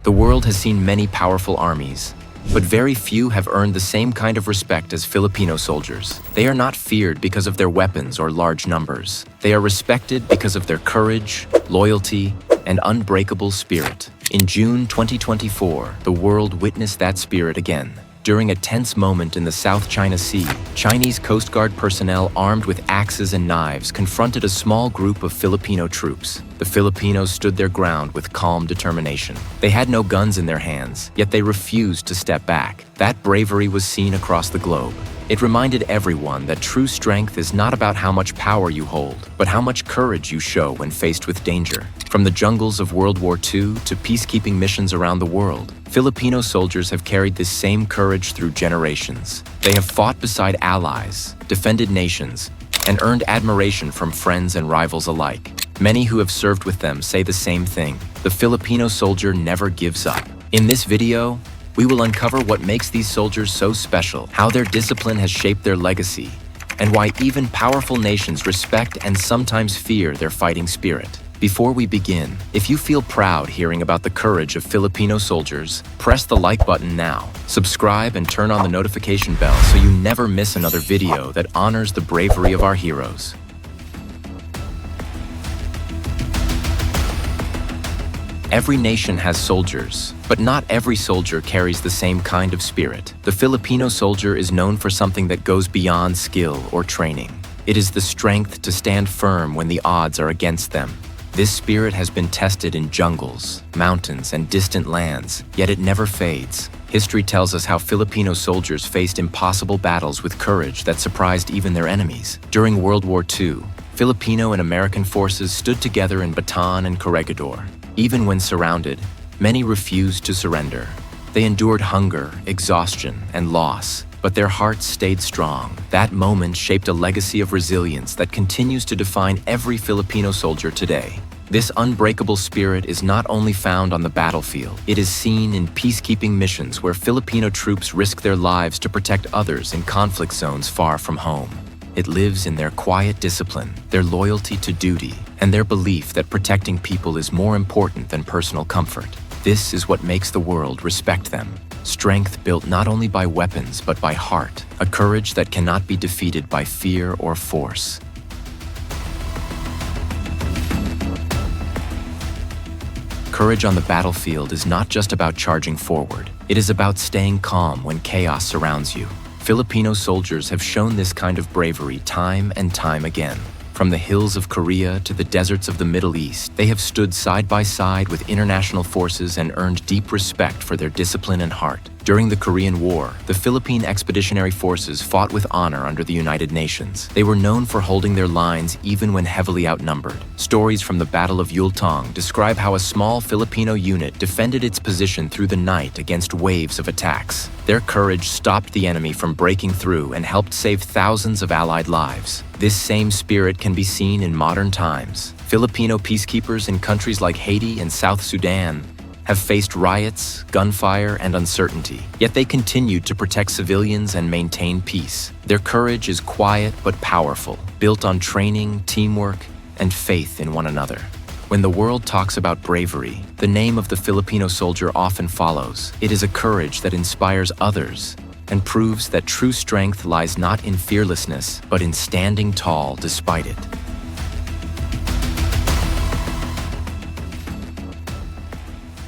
The world has seen many powerful armies, but very few have earned the same kind of respect as Filipino soldiers. They are not feared because of their weapons or large numbers. They are respected because of their courage, loyalty, and unbreakable spirit. In June 2024, the world witnessed that spirit again. During a tense moment in the South China Sea, Chinese Coast Guard personnel armed with axes and knives confronted a small group of Filipino troops. The Filipinos stood their ground with calm determination. They had no guns in their hands, yet they refused to step back. That bravery was seen across the globe. It reminded everyone that true strength is not about how much power you hold, but how much courage you show when faced with danger. From the jungles of World War II to peacekeeping missions around the world, Filipino soldiers have carried this same courage through generations. They have fought beside allies, defended nations, and earned admiration from friends and rivals alike. Many who have served with them say the same thing: the Filipino soldier never gives up. In this video, we will uncover what makes these soldiers so special, how their discipline has shaped their legacy, and why even powerful nations respect and sometimes fear their fighting spirit. Before we begin, if you feel proud hearing about the courage of Filipino soldiers, press the like button now. Subscribe and turn on the notification bell so you never miss another video that honors the bravery of our heroes. Every nation has soldiers, but not every soldier carries the same kind of spirit. The Filipino soldier is known for something that goes beyond skill or training. It is the strength to stand firm when the odds are against them. This spirit has been tested in jungles, mountains, and distant lands, yet it never fades. History tells us how Filipino soldiers faced impossible battles with courage that surprised even their enemies. During World War II, Filipino and American forces stood together in Bataan and Corregidor. Even when surrounded, many refused to surrender. They endured hunger, exhaustion, and loss, but their hearts stayed strong. That moment shaped a legacy of resilience that continues to define every Filipino soldier today. This unbreakable spirit is not only found on the battlefield, it is seen in peacekeeping missions where Filipino troops risk their lives to protect others in conflict zones far from home. It lives in their quiet discipline, their loyalty to duty, and their belief that protecting people is more important than personal comfort. This is what makes the world respect them. Strength built not only by weapons but by heart, a courage that cannot be defeated by fear or force. Courage on the battlefield is not just about charging forward. It is about staying calm when chaos surrounds you. Filipino soldiers have shown this kind of bravery time and time again. From the hills of Korea to the deserts of the Middle East, they have stood side by side with international forces and earned deep respect for their discipline and heart. During the Korean War, the Philippine Expeditionary Forces fought with honor under the United Nations. They were known for holding their lines even when heavily outnumbered. Stories from the Battle of Yultong describe how a small Filipino unit defended its position through the night against waves of attacks. Their courage stopped the enemy from breaking through and helped save thousands of Allied lives. This same spirit can be seen in modern times. Filipino peacekeepers in countries like Haiti and South Sudan have faced riots, gunfire, and uncertainty, yet they continued to protect civilians and maintain peace. Their courage is quiet but powerful, built on training, teamwork, and faith in one another. When the world talks about bravery, the name of the Filipino soldier often follows. It is a courage that inspires others and proves that true strength lies not in fearlessness, but in standing tall despite it.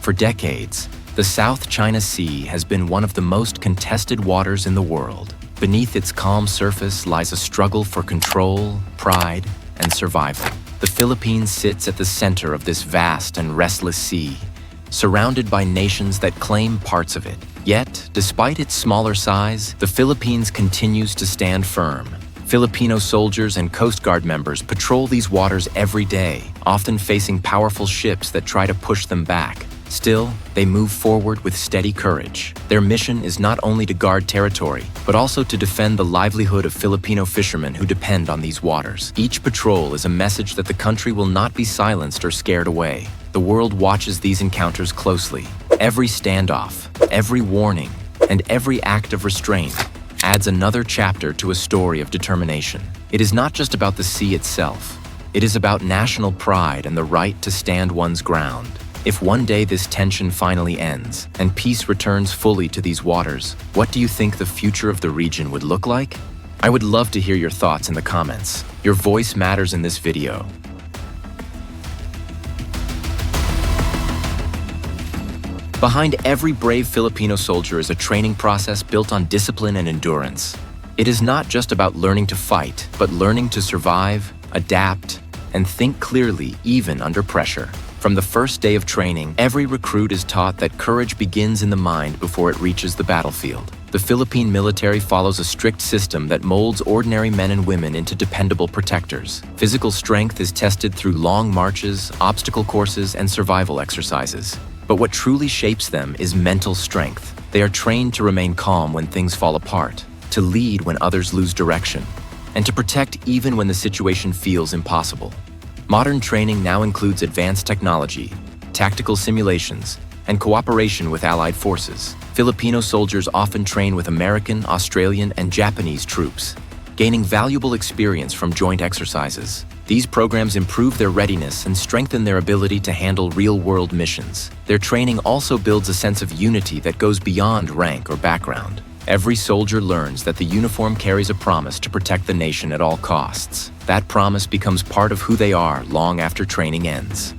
For decades, the South China Sea has been one of the most contested waters in the world. Beneath its calm surface lies a struggle for control, pride, and survival. The Philippines sits at the center of this vast and restless sea, surrounded by nations that claim parts of it. Yet, despite its smaller size, the Philippines continues to stand firm. Filipino soldiers and Coast Guard members patrol these waters every day, often facing powerful ships that try to push them back. Still, they move forward with steady courage. Their mission is not only to guard territory, but also to defend the livelihood of Filipino fishermen who depend on these waters. Each patrol is a message that the country will not be silenced or scared away. The world watches these encounters closely. Every standoff, every warning, and every act of restraint adds another chapter to a story of determination. It is not just about the sea itself. It is about national pride and the right to stand one's ground. If one day this tension finally ends and peace returns fully to these waters, what do you think the future of the region would look like? I would love to hear your thoughts in the comments. Your voice matters in this video. Behind every brave Filipino soldier is a training process built on discipline and endurance. It is not just about learning to fight, but learning to survive, adapt, and think clearly even under pressure. From the first day of training, every recruit is taught that courage begins in the mind before it reaches the battlefield. The Philippine military follows a strict system that molds ordinary men and women into dependable protectors. Physical strength is tested through long marches, obstacle courses, and survival exercises. But what truly shapes them is mental strength. They are trained to remain calm when things fall apart, to lead when others lose direction, and to protect even when the situation feels impossible. Modern training now includes advanced technology, tactical simulations, and cooperation with allied forces. Filipino soldiers often train with American, Australian, and Japanese troops, gaining valuable experience from joint exercises. These programs improve their readiness and strengthen their ability to handle real-world missions. Their training also builds a sense of unity that goes beyond rank or background. Every soldier learns that the uniform carries a promise to protect the nation at all costs. That promise becomes part of who they are long after training ends.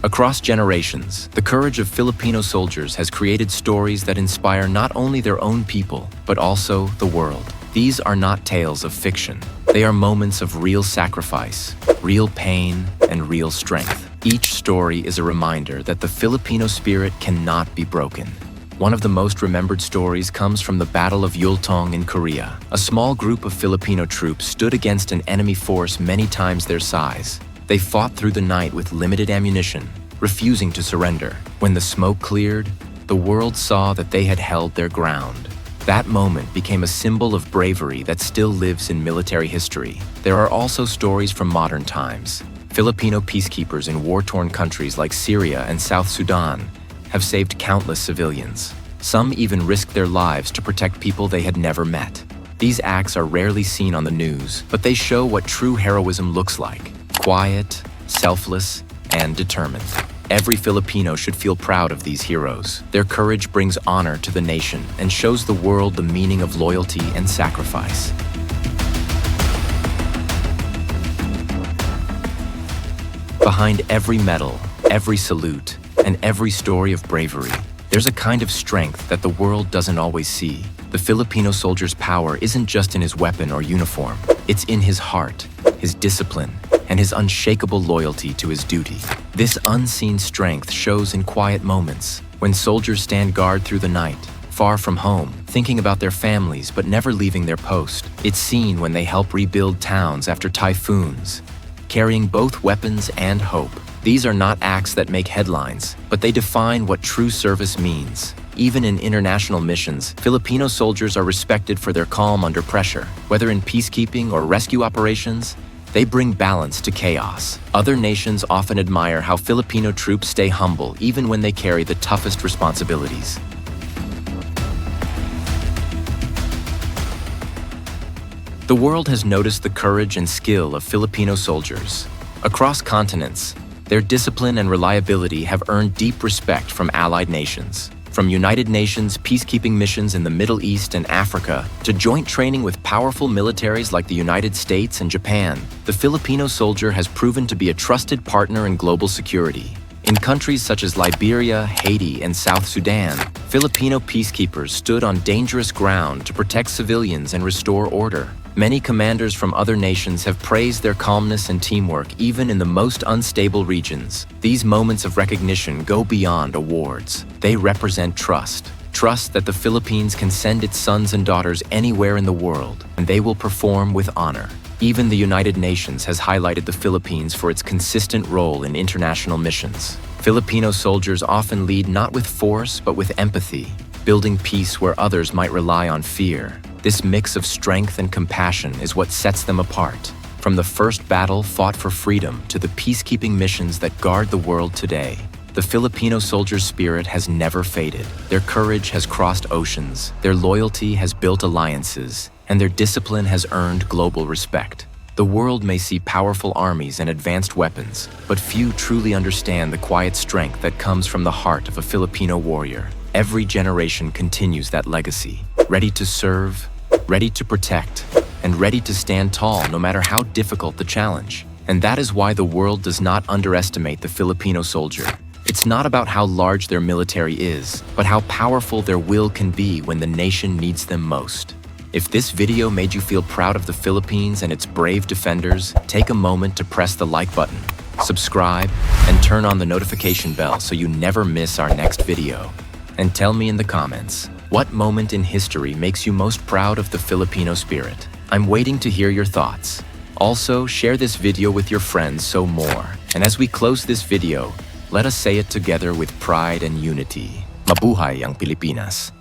Across generations, the courage of Filipino soldiers has created stories that inspire not only their own people, but also the world. These are not tales of fiction. They are moments of real sacrifice, real pain, and real strength. Each story is a reminder that the Filipino spirit cannot be broken. One of the most remembered stories comes from the Battle of Yultong in Korea. A small group of Filipino troops stood against an enemy force many times their size. They fought through the night with limited ammunition, refusing to surrender. When the smoke cleared, the world saw that they had held their ground. That moment became a symbol of bravery that still lives in military history. There are also stories from modern times. Filipino peacekeepers in war-torn countries like Syria and South Sudan have saved countless civilians. Some even risked their lives to protect people they had never met. These acts are rarely seen on the news, but they show what true heroism looks like: quiet, selfless, and determined. Every Filipino should feel proud of these heroes. Their courage brings honor to the nation and shows the world the meaning of loyalty and sacrifice. Behind every medal, every salute, and every story of bravery, there's a kind of strength that the world doesn't always see. The Filipino soldier's power isn't just in his weapon or uniform. It's in his heart, his discipline, and his unshakable loyalty to his duty. This unseen strength shows in quiet moments, when soldiers stand guard through the night, far from home, thinking about their families but never leaving their post. It's seen when they help rebuild towns after typhoons, carrying both weapons and hope. These are not acts that make headlines, but they define what true service means. Even in international missions, Filipino soldiers are respected for their calm under pressure. Whether in peacekeeping or rescue operations, they bring balance to chaos. Other nations often admire how Filipino troops stay humble even when they carry the toughest responsibilities. The world has noticed the courage and skill of Filipino soldiers. Across continents, their discipline and reliability have earned deep respect from allied nations. From United Nations peacekeeping missions in the Middle East and Africa to joint training with powerful militaries like the United States and Japan, the Filipino soldier has proven to be a trusted partner in global security. In countries such as Liberia, Haiti, and South Sudan, Filipino peacekeepers stood on dangerous ground to protect civilians and restore order. Many commanders from other nations have praised their calmness and teamwork even in the most unstable regions. These moments of recognition go beyond awards. They represent trust. Trust that the Philippines can send its sons and daughters anywhere in the world, and they will perform with honor. Even the United Nations has highlighted the Philippines for its consistent role in international missions. Filipino soldiers often lead not with force but with empathy, building peace where others might rely on fear. This mix of strength and compassion is what sets them apart. From the first battle fought for freedom to the peacekeeping missions that guard the world today, the Filipino soldier's spirit has never faded. Their courage has crossed oceans, their loyalty has built alliances, and their discipline has earned global respect. The world may see powerful armies and advanced weapons, but few truly understand the quiet strength that comes from the heart of a Filipino warrior. Every generation continues that legacy, ready to serve, ready to protect, and ready to stand tall no matter how difficult the challenge. And that is why the world does not underestimate the Filipino soldier. It's not about how large their military is, but how powerful their will can be when the nation needs them most. If this video made you feel proud of the Philippines and its brave defenders, take a moment to press the like button, subscribe, and turn on the notification bell so you never miss our next video. And tell me in the comments, what moment in history makes you most proud of the Filipino spirit? I'm waiting to hear your thoughts. Also, share this video with your friends so more. And as we close this video, let us say it together with pride and unity. Mabuhay ang Pilipinas!